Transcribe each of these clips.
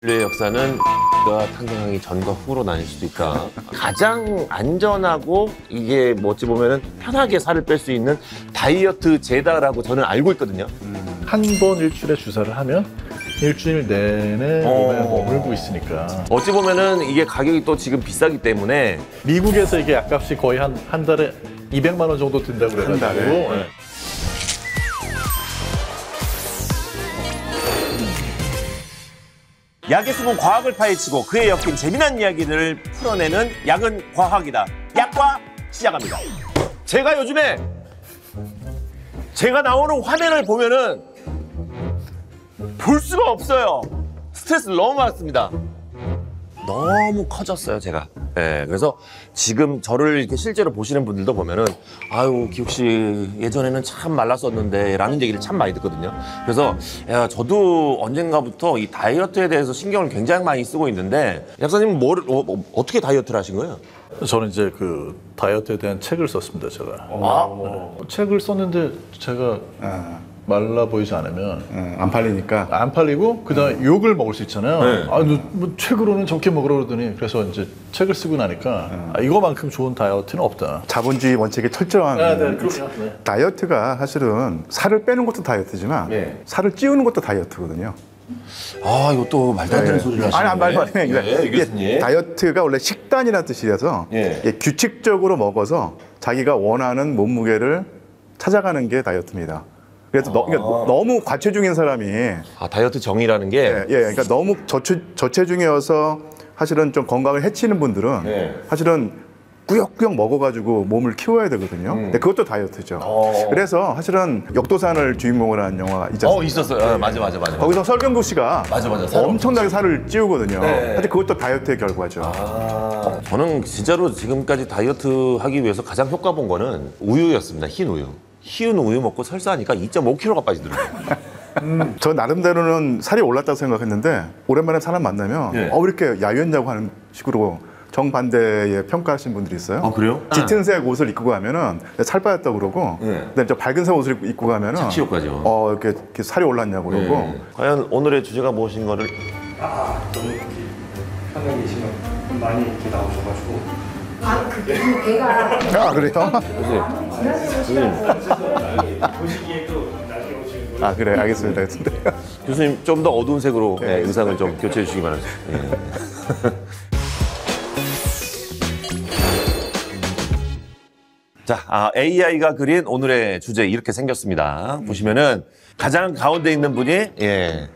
인류의 역사는 가 탄생하기 전과 후로 나뉠 수도 있다. 가장 안전하고 이게 뭐 어찌 보면은 편하게 살을 뺄 수 있는 다이어트 제다라고 저는 알고 있거든요. 한 번 일주일에 주사를 하면 일주일 내내 몸에 머물고 있으니까. 어찌 보면은 이게 가격이 또 지금 비싸기 때문에 미국에서 이게 약값이 거의 한 달에 200만 원 정도 든다고 그래가지고. 네. 약의 숨은 과학을 파헤치고 그에 엮인 재미난 이야기들을 풀어내는 약은 과학이다. 약과 시작합니다. 제가 요즘에 제가 나오는 화면을 보면은 볼 수가 없어요. 스트레스 너무 많습니다. 너무 커졌어요, 제가. 네, 그래서 지금 저를 이렇게 실제로 보시는 분들도 보면은 아유, 기욱 씨 예전에는 참 말랐었는데 라는 얘기를 참 많이 듣거든요. 그래서 야, 저도 언젠가부터 이 다이어트에 대해서 신경을 굉장히 많이 쓰고 있는데 약사님은 어떻게 다이어트를 하신 거예요? 저는 이제 그 다이어트에 대한 책을 썼습니다, 제가. 네. 책을 썼는데 제가 말라 보이지 않으면 안 팔리니까. 안 팔리고 그다음에 욕을 먹을 수 있잖아요. 네. 아, 뭐 책으로는 적게 먹으라 그러더니 그래서 이제 책을 쓰고 나니까 이거만큼 좋은 다이어트는 없다. 자본주의 원칙에 철저한 그럼요. 네. 다이어트가 사실은 살을 빼는 것도 다이어트지만 네. 살을 찌우는 것도 다이어트거든요. 아, 이것도 말도 안 되는 소리를 하시네. 아니, 말도 안 해. 예, 교수님. 다이어트가 원래 식단이라는 뜻이라서 예. 이게 규칙적으로 먹어서 자기가 원하는 몸무게를 찾아가는 게 다이어트입니다. 그래서 그러니까 너무 과체중인 사람이 아, 다이어트 정의라는 게 그러니까 너무 저체중이어서 사실은 좀 건강을 해치는 분들은 네. 사실은 꾸역꾸역 먹어가지고 몸을 키워야 되거든요. 근데 그것도 다이어트죠. 그래서 사실은 역도산을 주인공으로 한 영화가 있지 않습니까? 있었어요. 아, 맞아. 거기서 설경구 씨가 맞아. 엄청나게 살을 찌우거든요. 네. 사실 그것도 다이어트의 결과죠. 저는 진짜로 지금까지 다이어트 하기 위해서 가장 효과 본 거는 우유였습니다. 흰 우유. 흰 우유 먹고 설사하니까 2.5kg가 빠지더라고요. 저 나름대로는 살이 올랐다고 생각했는데 오랜만에 사람 만나면 네. 왜 이렇게 야유했냐고 하는 식으로 정반대의 평가하신 분들이 있어요. 아, 그래요? 짙은색 옷을 입고 가면은 살 빠졌다고 그러고, 네. 근데 저 밝은색 옷을 입고 가면은 착시효과죠. 이렇게 살이 올랐냐고 그러고. 네. 과연 오늘의 주제가 무엇인 거를 너무 편하게 계시면 많이 이렇게 나오셔가지고 그 배가 아, 그래요? 보시기에도 나중에 오시는 거 아, 그래, 알겠습니다. 교수님 좀 더 어두운 색으로 의상을 좀 교체해 주시기 바랍니다. 자, AI가 그린 오늘의 주제 이렇게 생겼습니다. 보시면은 가장 가운데 있는 분이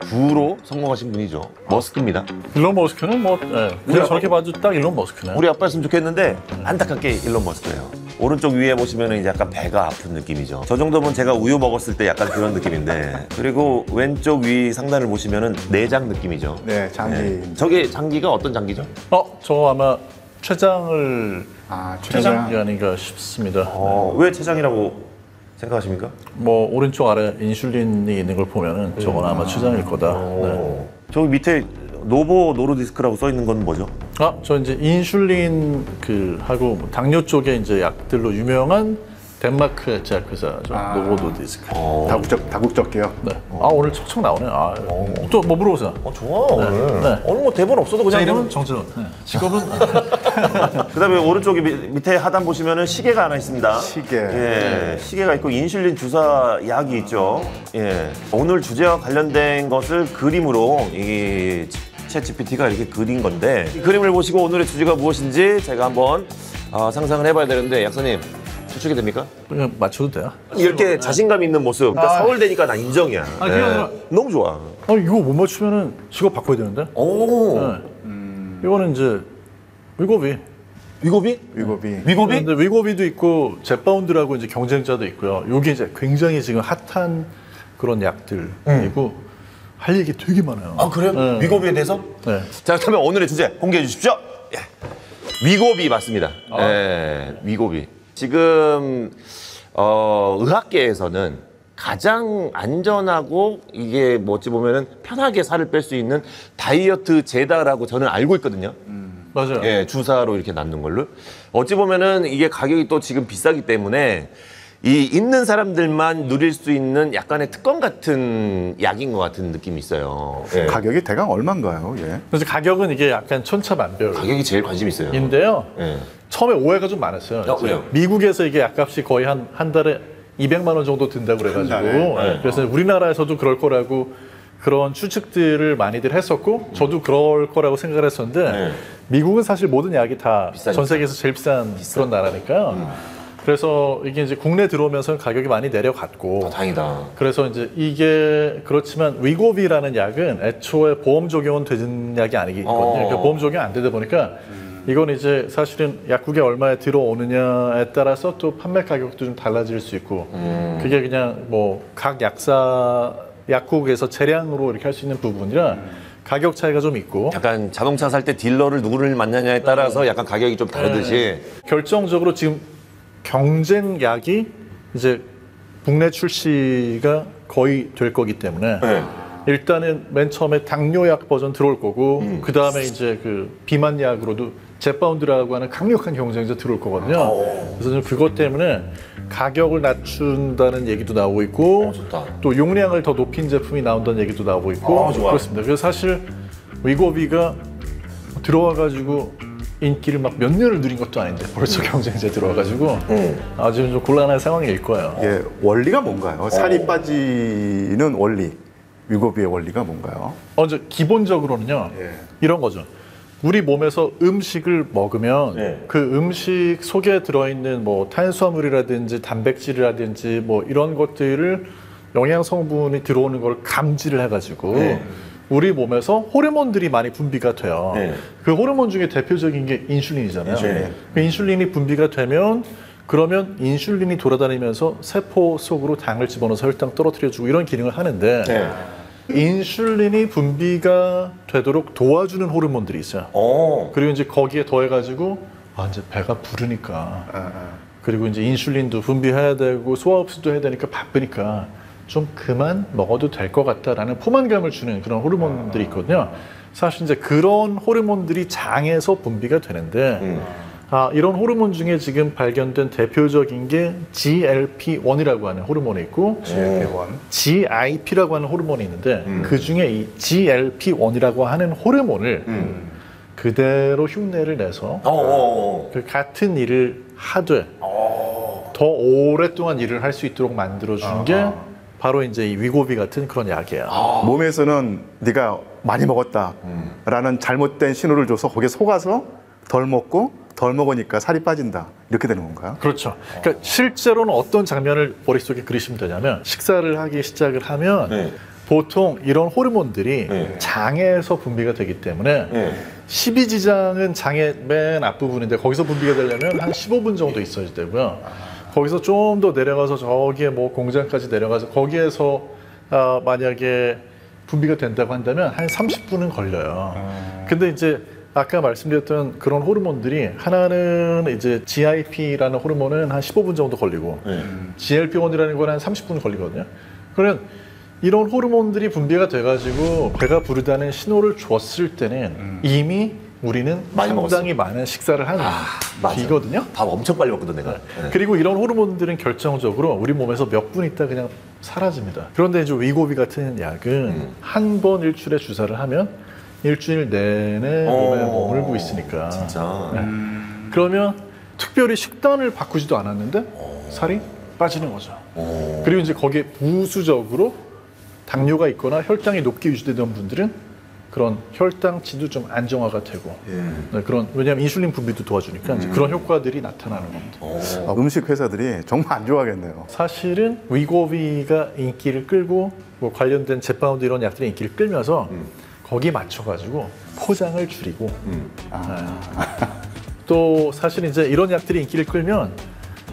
구로 성공하신 분이죠. 머스크입니다. 일론 머스크는 뭐 그냥 저렇게 봐도 딱 일론 머스크네. 우리 아빠였으면 좋겠는데 안타깝게 일론 머스크예요. 오른쪽 위에 보시면은 이제 약간 배가 아픈 느낌이죠. 저 정도면 제가 우유 먹었을 때 약간 그런 느낌인데, 그리고 왼쪽 위 상단을 보시면은 내장 느낌이죠. 네, 장기. 저게 장기가 어떤 장기죠? 저 아마 췌장을 최장. 이 아닌가 싶습니다. 왜 췌장이라고 생각하십니까? 뭐 오른쪽 아래 인슐린이 있는 걸 보면은 저건 아마 췌장일 거다. 네. 저기 밑에 노보 노르디스크라고 써 있는 건 뭐죠? 저 이제 인슐린 하고 당뇨 쪽에 이제 약들로 유명한 덴마크의 제약회사죠. 노보노디스크. 다국적계요. 네. 오늘 척척 나오네. 또 뭐 물어보세요. 좋아, 오늘. 네. 오늘 뭐 대본 없어도 그냥. 제 이름은 정진원. 네. 직업은 그다음에 오른쪽에 밑에 하단 보시면은 시계가 하나 있습니다. 시계. 시계가 있고 인슐린 주사 약이 있죠. 오늘 주제와 관련된 것을 그림으로 이 챗GPT가 이렇게 그린 건데, 이 그림을 보시고 오늘의 주제가 무엇인지 제가 한번 상상을 해봐야 되는데, 약사님 추측이 됩니까? 그냥 맞춰도 돼요. 이렇게 자신감 있는 모습. 그러니까 서울대니까 나 인정이야. 그게 아니라 너무 좋아. 이거 못 맞추면은 직업 바꿔야 되는데. 이거는 이제 위고비. 위고비? 근데 위고비도 있고 젯바운드라고 이제 경쟁자도 있고요. 요게 이제 굉장히 지금 핫한 그런 약들이고 할 얘기 되게 많아요. 그래요? 네. 위고비에 대해서? 네. 자, 그러면 오늘의 주제 공개해 주십시오. 위고비 맞습니다. 위고비. 지금 의학계에서는 가장 안전하고 이게 뭐 어찌 보면은 편하게 살을 뺄 수 있는 다이어트 제다라고 저는 알고 있거든요. 맞아요. 주사로 이렇게 낫는 걸로. 어찌 보면은 이게 가격이 또 지금 비싸기 때문에 이 있는 사람들만 누릴 수 있는 약간의 특권 같은 약인 것 같은 느낌이 있어요. 예. 가격이 대강 얼마인가요? 예. 그래서 가격은 이게 약간 천차만별. 가격이 제일 관심 있어요. 인데요. 예. 처음에 오해가 좀 많았어요. 왜요? 미국에서 이게 약값이 거의 한 달에 200만 원 정도 든다고 그래가지고. 달에? 예. 그래서 우리나라에서도 그럴 거라고 그런 추측들을 많이들 했었고 저도 그럴 거라고 생각을 했었는데 네. 미국은 사실 모든 약이 다 비싸니까. 전 세계에서 제일 비싼 그런 나라니까요. 그래서 이게 이제 국내 들어오면서 가격이 많이 내려갔고 다행이다. 그래서 이제 이게 그렇지만 위고비라는 약은 애초에 보험 적용은 되는 약이 아니거든요. 그러니까 보험 적용 안 되다 보니까 이건 이제 사실은 약국에 얼마에 들어오느냐에 따라서 또 판매 가격도 좀 달라질 수 있고 그게 그냥 뭐 각 약국에서 재량으로 이렇게 할 수 있는 부분이라 가격 차이가 좀 있고 약간 자동차 살 때 딜러를 누구를 만나냐에 따라서 약간 가격이 좀 다르듯이 결정적으로 지금 경쟁약이 이제 국내 출시가 거의 될 거기 때문에 네. 일단은 맨 처음에 당뇨약 버전 들어올 거고 그 다음에 이제 그 비만약으로도 제파운드라고 하는 강력한 경쟁자 들어올 거거든요. 그래서 좀 그것 때문에 가격을 낮춘다는 얘기도 나오고 있고 좋다. 또 용량을 더 높인 제품이 나온다는 얘기도 나오고 있고 좋아. 그렇습니다. 그래서 사실 위고비가 들어와가지고 인기를 막 몇 년을 누린 것도 아닌데 벌써 경쟁자에 들어와가지고 아주 좀 곤란한 상황일 거예요. 예, 원리가 뭔가요? 살이 빠지는 원리, 위고비의 원리가 뭔가요? 먼저 기본적으로는요. 예. 이런 거죠. 우리 몸에서 음식을 먹으면 네. 그 음식 속에 들어있는 뭐 탄수화물이라든지 단백질이라든지 뭐 이런 것들을 영양 성분이 들어오는 걸 감지를 해가지고 우리 몸에서 호르몬들이 많이 분비가 돼요. 네. 그 호르몬 중에 대표적인 게 인슐린이잖아요. 인슐린. 그 인슐린이 분비가 되면 그러면 인슐린이 돌아다니면서 세포 속으로 당을 집어넣어서 혈당 떨어뜨려주고 이런 기능을 하는데 네. 인슐린이 분비가 되도록 도와주는 호르몬들이 있어요. 그리고 이제 거기에 더해가지고 이제 배가 부르니까 그리고 이제 인슐린도 분비해야 되고 소화 흡수도 해야 되니까 바쁘니까 좀 그만 먹어도 될 것 같다라는 포만감을 주는 그런 호르몬들이 있거든요. 사실 이제 그런 호르몬들이 장에서 분비가 되는데 이런 호르몬 중에 지금 발견된 대표적인 게 GLP-1이라고 하는 호르몬이 있고 GIP라고 하는 호르몬이 있는데 그 중에 이 GLP-1이라고 하는 호르몬을 그대로 흉내를 내서 그 같은 일을 하되 더 오랫동안 일을 할 수 있도록 만들어주는 게 바로 이제 이 위고비 같은 그런 약이에요. 몸에서는 네가 많이 먹었다라는 잘못된 신호를 줘서 거기에 속아서 덜 먹고 덜 먹으니까 살이 빠진다 이렇게 되는 건가요? 그렇죠. 그러니까 실제로는 어떤 장면을 머릿속에 그리시면 되냐면 식사를 하기 시작을 하면 보통 이런 호르몬들이 장에서 분비가 되기 때문에 십이지장은 장의 맨 앞부분인데 거기서 분비가 되려면 한 15분 정도 있어야 되고요. 거기서 좀 더 내려가서 저기에 뭐 공장까지 내려가서 거기에서 만약에 분비가 된다고 한다면 한 30분은 걸려요. 근데 이제 아까 말씀드렸던 그런 호르몬들이 하나는 이제 GIP라는 호르몬은 한 15분 정도 걸리고 GLP-1이라는 건 한 30분 걸리거든요. 그러면 이런 호르몬들이 분비가 돼가지고 배가 부르다는 신호를 줬을 때는 이미 우리는 많이 상당히 많은 식사를 한 뒤거든요. 밥 엄청 빨리 먹거든 내가. 그리고 이런 호르몬들은 결정적으로 우리 몸에서 몇 분 있다 그냥 사라집니다. 그런데 이제 위고비 같은 약은 한 번 일주일에 주사를 하면 일주일 내내 몸에 머물고 있으니까. 진짜. 그러면 특별히 식단을 바꾸지도 않았는데 살이 빠지는 거죠. 그리고 이제 거기에 부수적으로 당뇨가 있거나 혈당이 높게 유지되던 분들은 그런 혈당치도 좀 안정화가 되고 그런 왜냐하면 인슐린 분비도 도와주니까 이제 그런 효과들이 나타나는 겁니다. 음식 회사들이 정말 안 좋아하겠네요. 사실은 위고비가 인기를 끌고 뭐 관련된 제파운드 이런 약들이 인기를 끌면서 거기에 맞춰가지고 포장을 줄이고 또 사실 이제 이런 약들이 인기를 끌면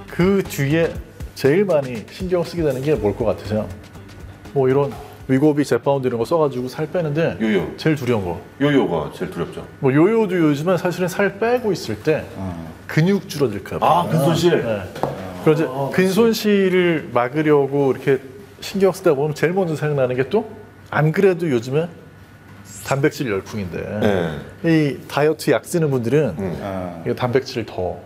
그 뒤에 제일 많이 신경 쓰게 되는 게 뭘 것 같으세요? 뭐 이런 위고비 제파운드 이런 거 써가지고 살 빼는데 요요. 제일 두려운 거. 요요가 제일 두렵죠. 뭐 요요도 요즘은 사실은 살 빼고 있을 때 근육 줄어들까 봐. 근손실. 그런데 근손실을 막으려고 이렇게 신경 쓰다 보면 제일 먼저 생각나는 게 또 안 그래도 요즘에 단백질 열풍인데 이 다이어트 약 쓰는 분들은 이 단백질을 더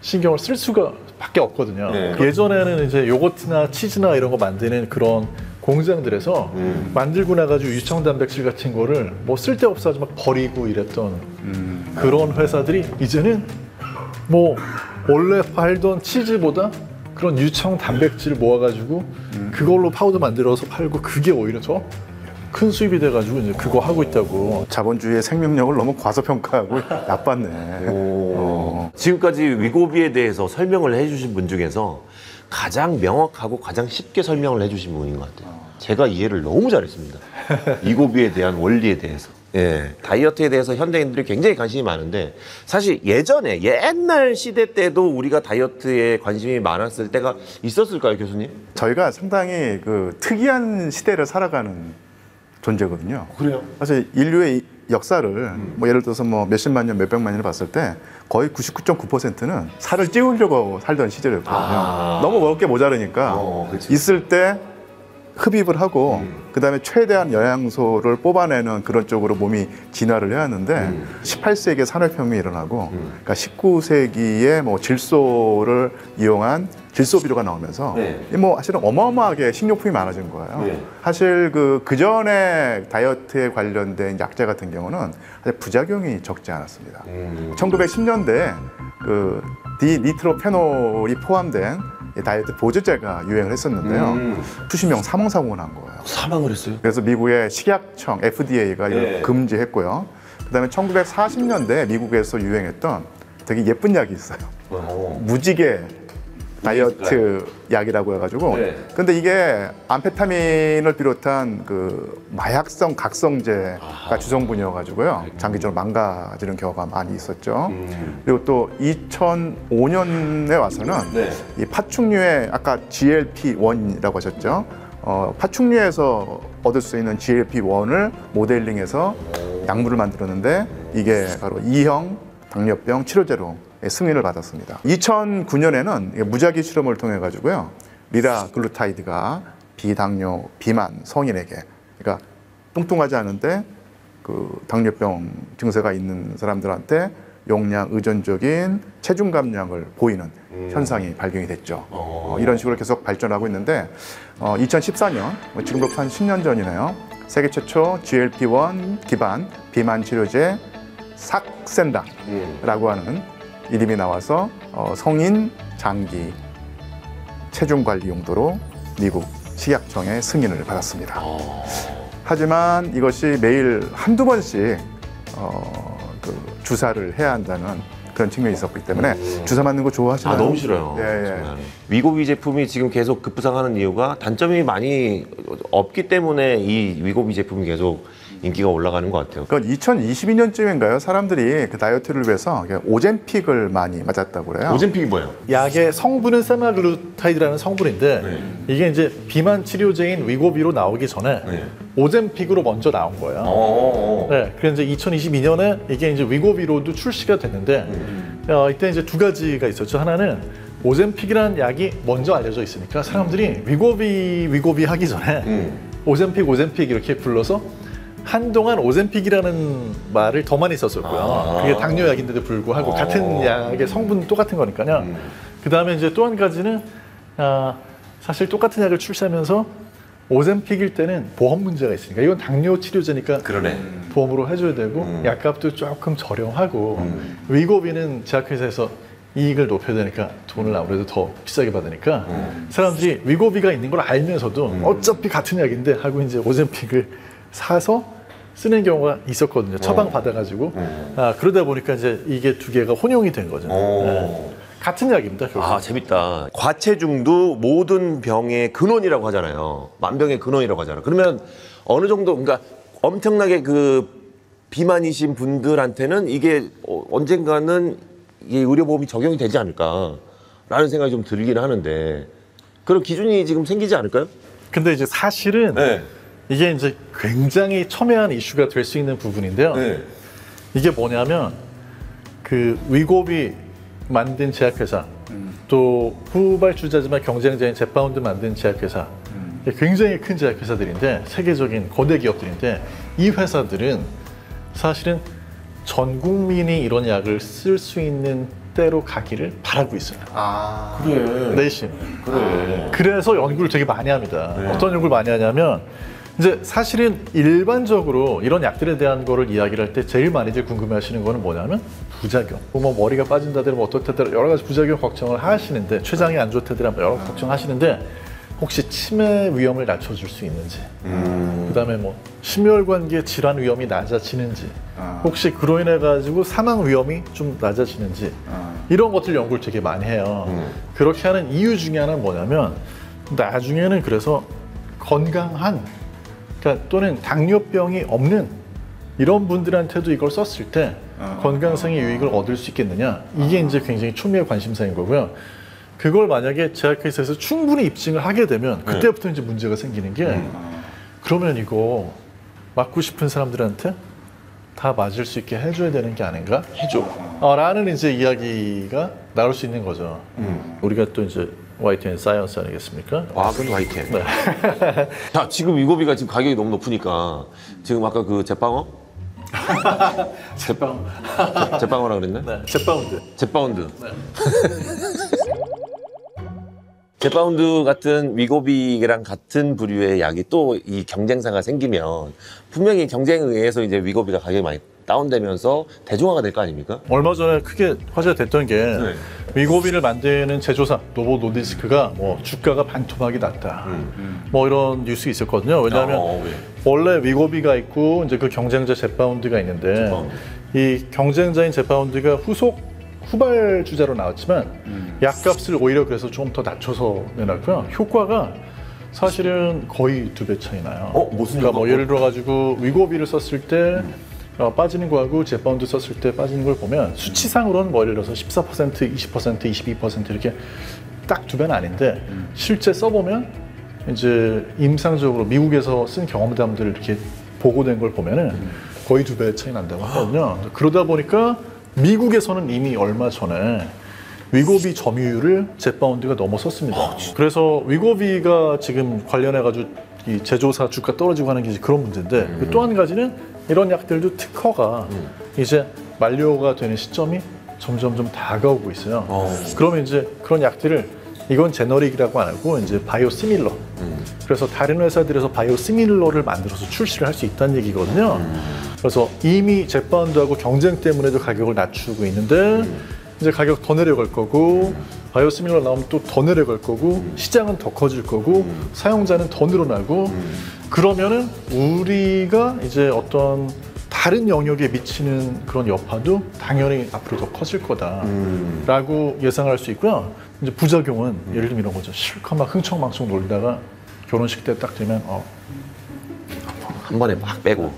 신경을 쓸 수가 밖에 없거든요. 네. 예전에는 이제 요거트나 치즈나 이런 거 만드는 그런 공장들에서 만들고 나가지고 유청 단백질 같은 거를 뭐 쓸데없어 가지고 막 버리고 이랬던 그런 회사들이 이제는 뭐 원래 팔던 치즈보다 그런 유청 단백질을 모아가지고 그걸로 파우더 만들어서 팔고 그게 오히려 더 큰 수입이 돼가지고 이제 그거 하고 있다고. 자본주의의 생명력을 너무 과소평가하고 나빴네. 지금까지 위고비에 대해서 설명을 해주신 분 중에서 가장 명확하고 가장 쉽게 설명을 해주신 분인 것 같아요. 제가 이해를 너무 잘했습니다. 위고비에 대한 원리에 대해서. 예, 다이어트에 대해서 현대인들이 굉장히 관심이 많은데 사실 예전에 옛날 시대 때도 우리가 다이어트에 관심이 많았을 때가 있었을까요, 교수님? 저희가 상당히 그 특이한 시대를 살아가는 존재거든요. 그래요? 사실 인류의 역사를 뭐 예를 들어서 뭐 몇십만 년, 몇백만 년을 봤을 때 거의 99.9%는 살을 찌우려고 살던 시절이었거든요. 너무 먹을 게 모자르니까 그치. 있을 때 흡입을 하고 그다음에 최대한 영양소를 뽑아내는 그런 쪽으로 몸이 진화를 해왔는데 18세기에 산업혁명이 일어나고 그러니까 19세기에 뭐 질소를 이용한 질소비료가 나오면서 뭐 사실은 어마어마하게 식료품이 많아진 거예요. 사실 그 전에 다이어트에 관련된 약제 같은 경우는 사실 부작용이 적지 않았습니다. 1910년대에 그 디니트로페놀이 포함된 다이어트 보조제가 유행을 했었는데요. 수십 명 사망 사고가 난 거예요. 사망을 했어요? 그래서 미국의 식약청 FDA가 이걸 금지했고요. 그다음에 1940년대 미국에서 유행했던 되게 예쁜 약이 있어요. 무지개 다이어트 약이라고 해가지고 근데 이게 암페타민을 비롯한 그 마약성 각성제가 주성분이어가지고요 장기적으로 망가지는 경우가 많이 있었죠. 그리고 또 2005년에 와서는 이 파충류의 아까 GLP-1이라고 하셨죠. 파충류에서 얻을 수 있는 GLP-1을 모델링해서 약물을 만들었는데 이게 바로 2형 당뇨병 치료제로 승인을 받았습니다. 2009년에는 무작위 실험을 통해 가지고요 리라글루타이드가 비당뇨, 비만 성인에게 그러니까 뚱뚱하지 않은데 그 당뇨병 증세가 있는 사람들한테 용량 의존적인 체중 감량을 보이는 현상이 발견이 됐죠. 이런 식으로 계속 발전하고 있는데 2014년 지금부터 한 10년 전이네요. 세계 최초 GLP-1 기반 비만 치료제 삭센다라고 하는 이름이 나와서 성인 장기 체중 관리 용도로 미국 식약청의 승인을 받았습니다. 하지만 이것이 매일 한두 번씩 그 주사를 해야 한다는 그런 측면이 있었기 때문에 주사 맞는 거 좋아하시나요? 너무 싫어요. 정말. 위고비 제품이 지금 계속 급부상하는 이유가 단점이 많이 없기 때문에 이 위고비 제품이 계속 인기가 올라가는 것 같아요. 그건 2022년쯤인가요? 사람들이 그 다이어트를 위해서 오젬픽을 많이 맞았다고 그래요. 오젬픽이 뭐예요? 약의 성분은 세마글루타이드라는 성분인데 이게 이제 비만 치료제인 위고비로 나오기 전에 오젬픽으로 먼저 나온 거예요. 네, 그래서 이제 2022년에 이게 이제 위고비로도 출시가 됐는데 이때 이제 두 가지가 있었죠. 하나는 오젬픽이라는 약이 먼저 알려져 있으니까 사람들이 위고비 하기 전에 오젬픽 이렇게 불러서 한동안 오젬픽이라는 말을 더 많이 썼었고요. 그게 당뇨약인데도 불구하고 같은 약의 성분은 똑같은 거니까요. 그 다음에 이제 또 한 가지는 사실 똑같은 약을 출시하면서 오젬픽일 때는 보험 문제가 있으니까 이건 당뇨 치료제니까 보험으로 해줘야 되고 약값도 조금 저렴하고 위고비는 제약회사에서 이익을 높여야 되니까 돈을 아무래도 더 비싸게 받으니까 사람들이 위고비가 있는 걸 알면서도 어차피 같은 약인데 하고 이제 오젬픽을 사서 쓰는 경우가 있었거든요. 처방 받아가지고 그러다 보니까 이제 이게 두 개가 혼용이 된 거죠. 같은 약입니다. 결국. 재밌다. 과체중도 모든 병의 근원이라고 하잖아요. 만병의 근원이라고 하잖아요. 그러면 어느 정도 그러니까 엄청나게 그 비만이신 분들한테는 이게 언젠가는 이 의료보험이 적용이 되지 않을까라는 생각이 좀 들긴 하는데 그런 기준이 지금 생기지 않을까요? 근데 이제 사실은 이게 이제 굉장히 첨예한 이슈가 될 수 있는 부분인데요. 이게 뭐냐면 그 위고비 만든 제약회사 또 후발주자지만 경쟁자인 젯바운드 만든 제약회사 굉장히 큰 제약회사들인데 세계적인 거대 기업들인데 이 회사들은 사실은 전 국민이 이런 약을 쓸 수 있는 대로 가기를 바라고 있어요. 그래. 내심. 그래. 그래서 연구를 되게 많이 합니다. 어떤 연구를 많이 하냐면 이제 사실은 일반적으로 이런 약들에 대한 거를 이야기를 할 때 제일 많이들 궁금해하시는 거는 뭐냐면 부작용. 뭐 머리가 빠진다더라, 뭐 어떻다더라 여러 가지 부작용 걱정을 하시는데 췌장이 안 좋다더라 여러 가지 걱정하시는데 혹시 치매 위험을 낮춰줄 수 있는지, 그다음에 뭐 심혈관계 질환 위험이 낮아지는지, 혹시 그로 인해 가지고 사망 위험이 좀 낮아지는지 이런 것들 연구를 되게 많이 해요. 그렇게 하는 이유 중에 하나는 뭐냐면 나중에는 그래서 건강한, 그러니까 또는 당뇨병이 없는 이런 분들한테도 이걸 썼을 때 건강상의 유익을 얻을 수 있겠느냐, 이게 이제 굉장히 초미의 관심사인 거고요. 그걸 만약에 제약회사에서 충분히 입증을 하게 되면 그때부터 이제 문제가 생기는 게 그러면 이거 맞고 싶은 사람들한테 다 맞을 수 있게 해줘야 되는 게 아닌가? 해줘. 라는 이제 이야기가 나올 수 있는 거죠. 우리가 또 이제 YTN 사이언스 아니겠습니까? 과학은 YTN. 네. 자, 지금 위고비가 지금 가격이 너무 높으니까 지금 아까 그 제빵어? 제빵어라 그랬나? 네, 제파운드. 제파운드. 제파운드 같은 위고비랑 같은 부류의 약이 또 이 경쟁사가 생기면 분명히 경쟁에 의해서 이제 위고비가 가격이 많이 다운되면서 대중화가 될 거 아닙니까? 얼마 전에 크게 화제가 됐던 게 위고비를 만드는 제조사 노보 노디스크가 뭐 주가가 반토막이 났다. 뭐 이런 뉴스 있었거든요. 왜냐하면 원래 위고비가 있고 이제 그 경쟁자 제파운드가 있는데 이 경쟁자인 제파운드가 후발 주자로 나왔지만 약값을 오히려 그래서 좀 더 낮춰서 내놨고요. 효과가 사실은 거의 2배 차이 나요. 무슨 그러니까 뭐 효과? 예를 들어 가지고 위고비를 썼을 때 빠지는 거하고 제파운드 썼을 때 빠지는 걸 보면 수치상으로는 뭐 예를 들어서 14%, 20%, 22% 이렇게 딱 2배는 아닌데 실제 써보면 이제 임상적으로 미국에서 쓴 경험담들을 이렇게 보고된 걸 보면은 거의 2배 차이 난다고 하거든요. 그러다 보니까 미국에서는 이미 얼마 전에 위고비 점유율을 제파운드가 넘어섰습니다. 그래서 위고비가 지금 관련해가지고 이 제조사 주가 떨어지고 하는 게 이제 그런 문제인데 또 한 가지는 이런 약들도 특허가 이제 만료가 되는 시점이 점점 다가오고 있어요. 그러면 이제 그런 약들을 이건 제너릭이라고 안 하고 이제 바이오시밀러. 그래서 다른 회사들에서 바이오시밀러를 만들어서 출시를 할 수 있다는 얘기거든요. 그래서 이미 제파운드하고 경쟁 때문에도 가격을 낮추고 있는데 이제 가격 더 내려갈 거고 바이오시밀러 나오면 또 더 내려갈 거고 시장은 더 커질 거고 사용자는 더 늘어나고 그러면은 우리가 이제 어떤 다른 영역에 미치는 그런 여파도 당연히 앞으로 더 커질 거다라고 예상할 수 있고요. 이제 부작용은 예를 들면 이런 거죠. 실컷 막 흥청망청 놀다가 결혼식 때 딱 되면 한 번에 막 빼고.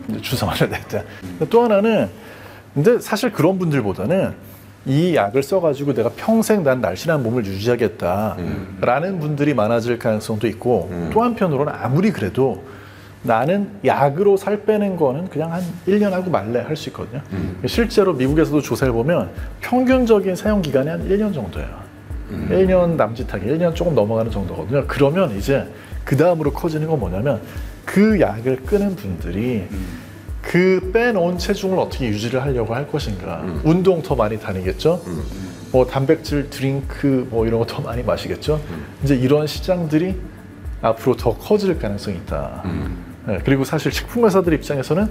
이제 주사 맞아야 되겠다. 또 하나는 근데 사실 그런 분들보다는 이 약을 써가지고 내가 평생 난 날씬한 몸을 유지하겠다라는 분들이 많아질 가능성도 있고 또 한편으로는 아무리 그래도 나는 약으로 살 빼는 거는 그냥 한 1년 하고 말래 할 수 있거든요. 실제로 미국에서도 조사를 보면 평균적인 사용 기간이 한 1년 정도예요. 1년 남짓하게 1년 조금 넘어가는 정도거든요. 그러면 이제 그 다음으로 커지는 건 뭐냐면 그 약을 끄는 분들이 그 빼놓은 체중을 어떻게 유지를 하려고 할 것인가. 운동 더 많이 다니겠죠. 뭐 단백질 드링크 뭐 이런 거 더 많이 마시겠죠. 이제 이런 시장들이 앞으로 더 커질 가능성이 있다. 네, 그리고 사실 식품회사들 입장에서는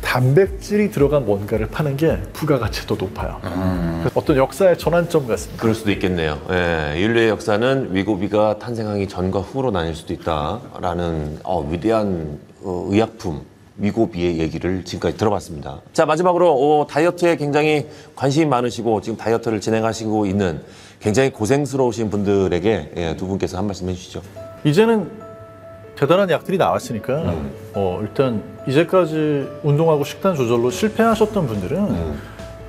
단백질이 들어간 뭔가를 파는 게 부가가치가 더 높아요. 어떤 역사의 전환점 같습니다. 그럴 수도 있겠네요. 예, 인류의 역사는 위고비가 탄생하기 전과 후로 나뉠 수도 있다라는 위대한 의약품 위고비의 얘기를 지금까지 들어봤습니다. 자, 마지막으로 다이어트에 굉장히 관심이 많으시고 지금 다이어트를 진행하시고 있는 굉장히 고생스러우신 분들에게 두 분께서 한 말씀 해주시죠. 이제는 대단한 약들이 나왔으니까 일단 이제까지 운동하고 식단 조절로 실패하셨던 분들은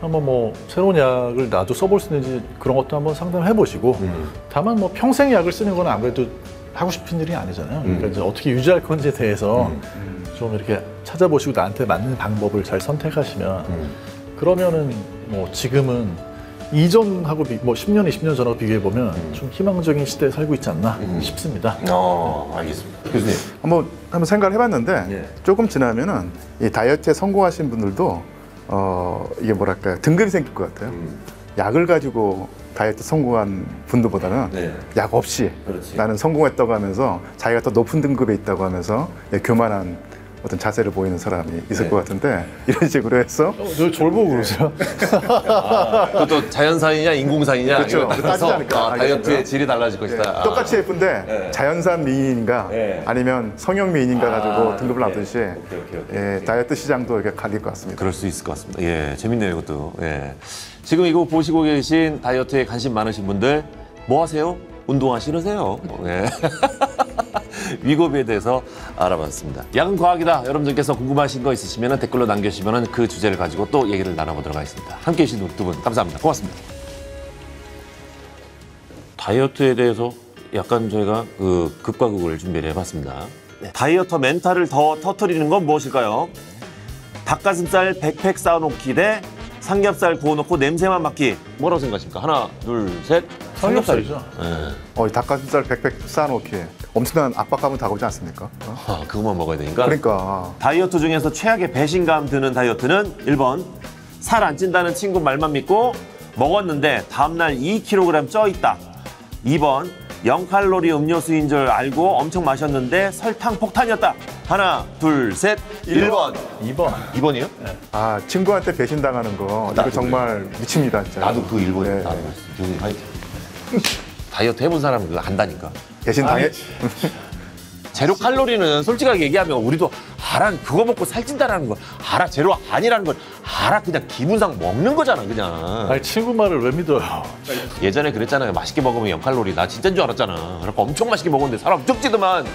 한번 뭐 새로운 약을 나도 써볼 수 있는지 그런 것도 한번 상담해 보시고 다만 뭐 평생 약을 쓰는 건 아무래도 하고 싶은 일이 아니잖아요. 그러니까 이제 어떻게 유지할 건지에 대해서 좀 이렇게 찾아보시고 나한테 맞는 방법을 잘 선택하시면 그러면은 뭐 지금은 이전하고 뭐 10년, 20년 전하고 비교해 보면 좀 희망적인 시대에 살고 있지 않나 싶습니다. 알겠습니다. 교수님. 한번 생각을 해봤는데 조금 지나면은 이 다이어트에 성공하신 분들도 이게 뭐랄까요, 등급이 생길 것 같아요. 약을 가지고 다이어트 성공한 분들보다는 네. 약 없이 그렇지. 나는 성공했다고 하면서 자기가 더 높은 등급에 있다고 하면서 교만한 어떤 자세를 보이는 사람이 있을 네. 것 같은데, 이런 식으로 해서 저를 보고 그러세요? 그것도 자연산이냐 인공산이냐 그렇죠. 이거 따라서 따지지 않을까. 다이어트의 알겠습니다. 질이 달라질 것이다. 똑같이 예쁜데 네. 자연산 미인인가 네. 아니면 성형 미인인가 가지고 등급을 오케이. 나누듯이 오케이. 다이어트 시장도 이렇게 갈릴 것 같습니다. 그럴 수 있을 것 같습니다. 예, 재밌네요, 이것도. 예. 지금 이거 보시고 계신 다이어트에 관심 많으신 분들, 뭐 하세요? 운동하시느세요? 예. 위고비에 대해서 알아봤습니다. 약은 과학이다. 여러분들께서 궁금하신 거 있으시면 댓글로 남겨주시면 그 주제를 가지고 또 얘기를 나눠보도록 하겠습니다. 함께해 주신 두 분 감사합니다. 고맙습니다. 다이어트에 대해서 약간 저희가 극과 극을 준비를 해봤습니다. 네. 다이어터 멘탈을 더 터뜨리는 건 무엇일까요? 닭가슴살 100팩 쌓아놓기 대 삼겹살 구워놓고 냄새만 맡기. 뭐라고 생각하십니까? 하나, 둘, 셋. 삼겹살이죠. 예. 닭가슴살 100팩 쌓아놓기 엄청난 압박감을 다가오지 않습니까? 아, 그것만 먹어야 되니까. 그러니까 다이어트 중에서 최악의 배신감 드는 다이어트는 1번 살 안 찐다는 친구 말만 믿고 먹었는데 다음날 2kg 쪄 있다. 2번 0칼로리 음료수인 줄 알고 엄청 마셨는데 설탕 폭탄이었다. 하나, 둘, 셋. 1번. 2번. 2번이요? 친구한테 배신당하는 거 이거 정말 미칩니다, 진짜. 나도 그 1번이야. 네. 나도 다이어트 해본 사람은 그거 안다니까. 배신 당해. 제로 칼로리는 솔직하게 얘기하면 우리도 알아. 그거 먹고 살찐다라는 거 알아. 제로 아니라는 걸 알아. 그냥 기분상 먹는 거잖아, 그냥. 아니 친구 말을 왜 믿어요? 예전에 그랬잖아요. 맛있게 먹으면 0칼로리. 나 진짜인 줄 알았잖아. 그래서 엄청 맛있게 먹었는데 사람 쭉 찌더만.